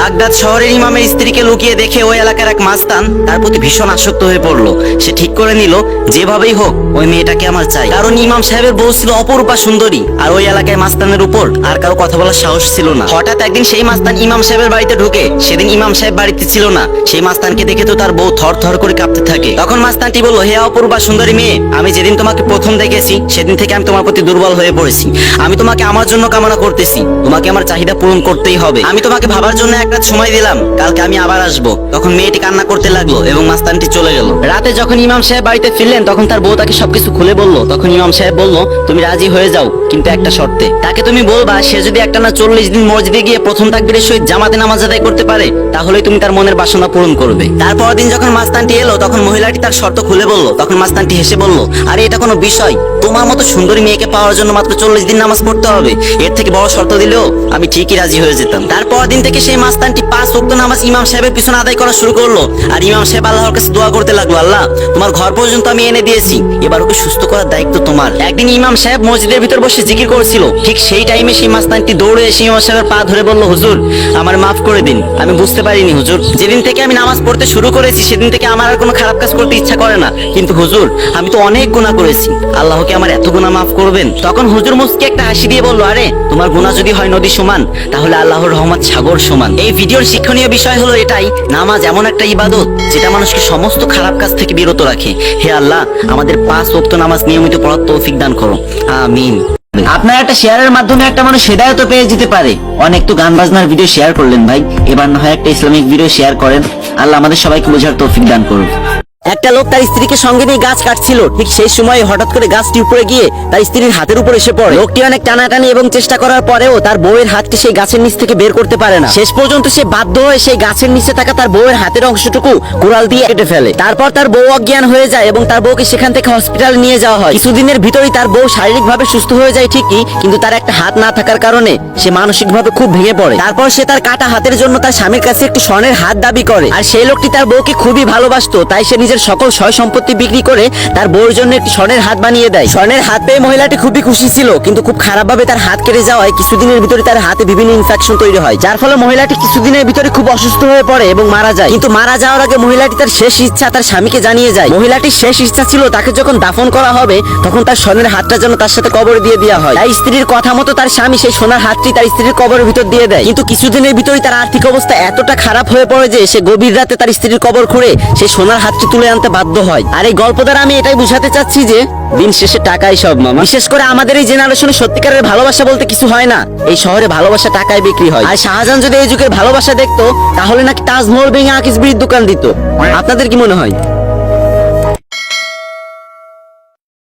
Baghdad শহরের ইমামের স্ত্রীকে লুকিয়ে দেখে ওই এলাকার এক মাস্তান তার প্রতি ভীষণ আসক্ত হয়ে পড়লো। সে ঠিক করে নিল যেভাবেই হোক ওই মেয়েটাকে আমার চাই, কারণ ইমাম সাহেবের বউ ছিল অপরূপা সুন্দরী, আর ওই এলাকায় মাস্তানের উপর আর কারো কথা বলার সাহস ছিল না। হঠাৎ একদিন সেই মাস্তান ইমাম সাহেবের বাড়িতে ঢুকে। সেদিন ইমাম সাহেব বাড়িতে ছিল না। সেই মাস্তানকে দেখে তো তার বউ থর থর করে কাঁপতে থাকে। তখন মাস্তানটি বলল, হে অপরূপা সুন্দরী মেয়ে, আমি যেদিন তোমাকে প্রথম দেখেছি সেদিন থেকে আমি তোমার প্রতি দুর্বল হয়ে পড়েছি। আমি তোমাকে আমার জন্য কামনা করতেছি, তোমাকে আমার চাহিদা পূরণ করতেই হবে। আমি তোমাকে ভাবার জন্য একটা সময় দিলাম, কালকে আমি আবার আসবো। তখন মেয়েটি কান্না করতে লাগলো এবং মাস্তানটি চলে গেল। রাতে যখন ইমাম সাহেব বাড়িতে ফিরলেন তখন তার বউ তাকে সবকিছু খুলে বলল। তখন ইমাম সাহেব বলল, তুমি রাজি হয়ে যাও, কিন্তু একটা শর্তে। তাকে তুমি বলবা সে যদি একটা না 40 দিন মসজিদে গিয়ে প্রথম তাকবীরের সহিত জামাতে নামাজ আদায় করতে পারে তাহলেই তুমি তার মনের বাসনা পূরণ করবে। তারপর দিন যখন মাস্তানটি এলো তখন মহিলাটি তার শর্ত খুলে বলল। তখন মাস্তানটি হেসে বলল, আরে এটা কোনো বিষয়, তোমার মতো সুন্দরী মেয়েকে পাওয়ার জন্য মাত্র 40 দিন নামাজ পড়তে হবে। এর থেকে বড় শর্ত দিলেও আমি ঠিকই রাজি হয়ে যেতাম। তারপর দিন থেকে সেই মাস্তানটি 5 ওয়াক্ত নামাজ ইমাম সাহেবের পিছনে আদায় করা শুরু করলো। আর ইমাম সাহেব আল্লাহর কাছে দোয়া করতে লাগলো, আল্লাহ তোমার ঘর পর্যন্ত আমি এনে দিয়েছি, এবার ওকে সুস্থ করার দায়িত্ব তোমার। একদিন ইমাম সাহেব মসজিদের ভিতর বসে জিকির করছিল। ঠিক সেই টাইমে সেই মাস্তানটি দৌড়ে এসে ইমাম সাহেবের পা ধরে বলল, হুজুর আমার মাফ করে দিন, আমি বুঝতে পারিনি হুজুর। যেদিন থেকে আমি নামাজ পড়তে শুরু করেছি সেদিন থেকে আমার আর কোনো খারাপ কাজ করতে ইচ্ছা করে না, কিন্তু হুজুর আমি তো অনেক গুনাহ করেছি, আল্লাহকে আমার এত গুনাহ মাফ করবেন? তখন হুজুর মুস্কি একটা হাসি দিয়ে বলল, আরে তোমার গুনাহ যদি হয় নদী সমান তাহলে আল্লাহর রহমত সাগর সমান। এই ভিডিওর শিক্ষণীয় বিষয় হলো এটাই, নামাজ এমন একটা ইবাদত যেটা মানুষকে সমস্ত খারাপ কাজ থেকে বিরত রাখে। হে আল্লাহ আমাদের 5 ওয়াক্ত নামাজ নিয়মিত পড়ার তৌফিক দান করো, আমিন। আপনার একটা শেয়ারের মাধ্যমে একটা মানুষ হেদায়েত পেয়ে যেতে পারে। অনেক তো গান বাজনার ভিডিও শেয়ার করলেন ভাই, এবার না হয় একটা ইসলামিক ভিডিও শেয়ার করেন। আল্লাহ আমাদের সবাইকে বোঝার তৌফিক দান করুন। একটা লোক তার স্ত্রীকে সঙ্গে নিয়ে গাছ কাটছিল। ঠিক সেই সময় হঠাৎ করে গাছটি উপরে গিয়ে তার স্ত্রীর হাতের উপর এসে পড়ে। লোকটি অনেক টানাটানি এবং চেষ্টা করার পরেও তার বউয়ের হাতটি সেই গাছের নিচ থেকে বের করতে পারে না। শেষ পর্যন্ত সে বাধ্য হয়ে সেই গাছের নিচে থাকা তার বউয়ের হাতের অংশটুকু কুড়াল দিয়ে কেটে ফেলে। তারপর তার বউ অজ্ঞান হয়ে যায় এবং তার বউকে সেখান থেকে হসপিটালে নিয়ে যাওয়া হয়। কিছুদিনের ভিতরেই তার বউ শারীরিকভাবে সুস্থ হয়ে যায় ঠিকই, কিন্তু তার একটা হাত না থাকার কারণে সে মানসিকভাবে খুব ভেঙে পড়ে। তারপর সে তার কাটা হাতের জন্য তার স্বামীর কাছে একটি স্বর্ণের হাত দাবি করে। আর সেই লোকটি তার বউকে খুবই ভালোবাসতো, তাই সে নিজের সকল সম্পত্তি বিক্রি করে তার বউর জন্য একটি স্বর্ণের হাত বানিয়ে দেয়। স্বর্ণের হাত পেয়ে মহিলাটি খুবই খুশি ছিল, কিন্তু খুব খারাপ ভাবে তার হাত কেটে যাওয়ায় কিছুদিনের ভিতরে তার হাতে বিভিন্ন ইনফেকশন তৈরি হয়, যার ফলে মহিলাটি কিছুদিনের ভিতরে খুব অসুস্থ হয়ে পড়ে এবং মারা যায়। কিন্তু মারা যাওয়ার আগে মহিলাটি তার শেষ ইচ্ছা তার স্বামীকে জানিয়ে যায়। মহিলাটির শেষ ইচ্ছা ছিল তাকে যখন দাফন করা হবে তখন তার স্বর্ণের হাতটা যেন তার সাথে কবরে দিয়ে দেওয়া হয়। তাই স্ত্রীর কথা মতো তার স্বামী সেই সোনার হাতটি তার স্ত্রীর কবরের ভিতর দিয়ে দেয়। কিন্তু কিছুদিনের ভিতরেই তার আর্থিক অবস্থা এতটা খারাপ হয়ে পড়ে যে সে গভীর রাতে তার স্ত্রীর কবর খুঁড়ে সেই সোনার হাতটি তুলে আনতে বাধ্য হয়। আর এই গল্প দ্বারা আমি এটাই বুঝাতে চাচ্ছি যে দিন শেষে টাকাই সব মামা। বিশেষ করে আমাদের এই জেনারেশনে সত্যিকারের ভালোবাসা বলতে কিছু হয় না, এই শহরে ভালোবাসা টাকায় বিক্রি হয়। আর শাহজাহান যদি এই যুগের ভালোবাসা দেখতো তাহলে নাকি তাজমহল ভেঙে আকিস বিড়ির দোকান দিত। আপনাদের কি মনে হয়?